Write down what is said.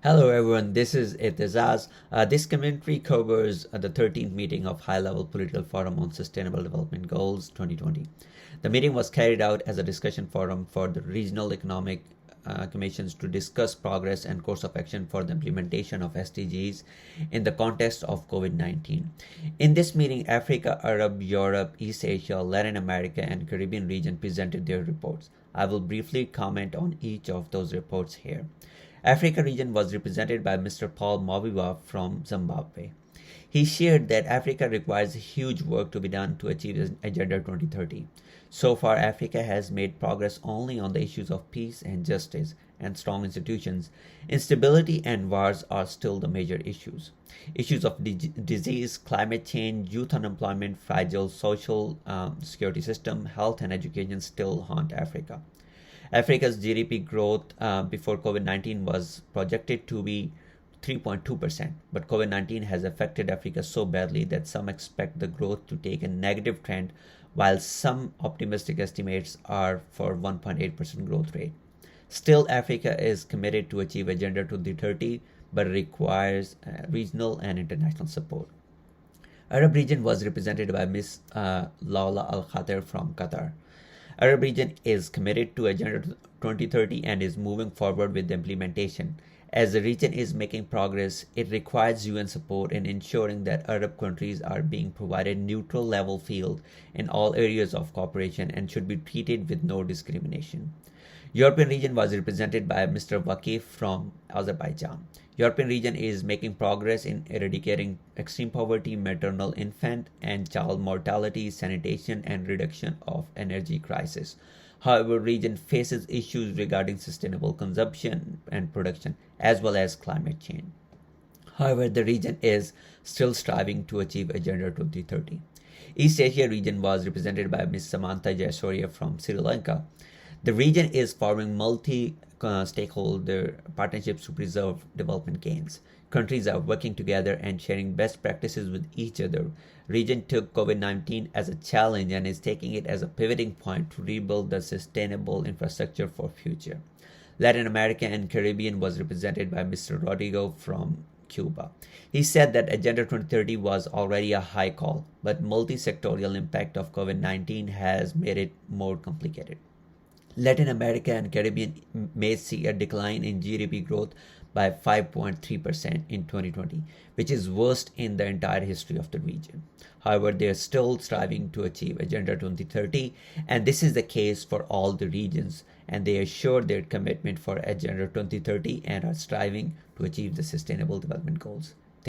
Hello everyone, this is Itizaz. This commentary covers the 13th meeting of High-Level Political Forum on Sustainable Development Goals 2020. The meeting was carried out as a discussion forum for the regional economic commissions to discuss progress and course of action for the implementation of SDGs in the context of COVID-19. In this meeting, Africa, Arab, Europe, East Asia, Latin America, and Caribbean region presented their reports. I will briefly comment on each of those reports here. Africa region was represented by Mr. Paul Maviwa from Zimbabwe. He shared that Africa requires huge work to be done to achieve Agenda 2030. So far, Africa has made progress only on the issues of peace and justice and strong institutions. Instability and wars are still the major issues. Issues of disease, climate change, youth unemployment, fragile social security system, health and education still haunt Africa. Africa's GDP growth before COVID-19 was projected to be 3.2%, but COVID-19 has affected Africa so badly that some expect the growth to take a negative trend, while some optimistic estimates are for 1.8% growth rate. Still, Africa is committed to achieve Agenda 2030, but requires regional and international support. Arab region was represented by Ms. Laula Al Khater from Qatar. Arab region is committed to Agenda 2030 and is moving forward with the implementation. As the region is making progress, it requires UN support in ensuring that Arab countries are being provided neutral level field in all areas of cooperation and should be treated with no discrimination. European region was represented by Mr. Wakif from Azerbaijan. European region is making progress in eradicating extreme poverty, maternal, infant, and child mortality, sanitation, and reduction of energy crisis. However, region faces issues regarding sustainable consumption and production, as well as climate change. However, the region is still striving to achieve Agenda 2030. East Asia region was represented by Ms. Samantha Jayasuriya from Sri Lanka. The region is forming multi-stakeholder partnerships to preserve development gains. Countries are working together and sharing best practices with each other. Region took COVID-19 as a challenge and is taking it as a pivoting point to rebuild the sustainable infrastructure for future. Latin America and Caribbean was represented by Mr. Rodrigo from Cuba. He said that Agenda 2030 was already a high call, but multi-sectorial impact of COVID-19 has made it more complicated. Latin America and Caribbean may see a decline in GDP growth by 5.3% in 2020, which is worst in the entire history of the region. However, they are still striving to achieve Agenda 2030, and this is the case for all the regions, and they assure their commitment for Agenda 2030 and are striving to achieve the Sustainable Development Goals.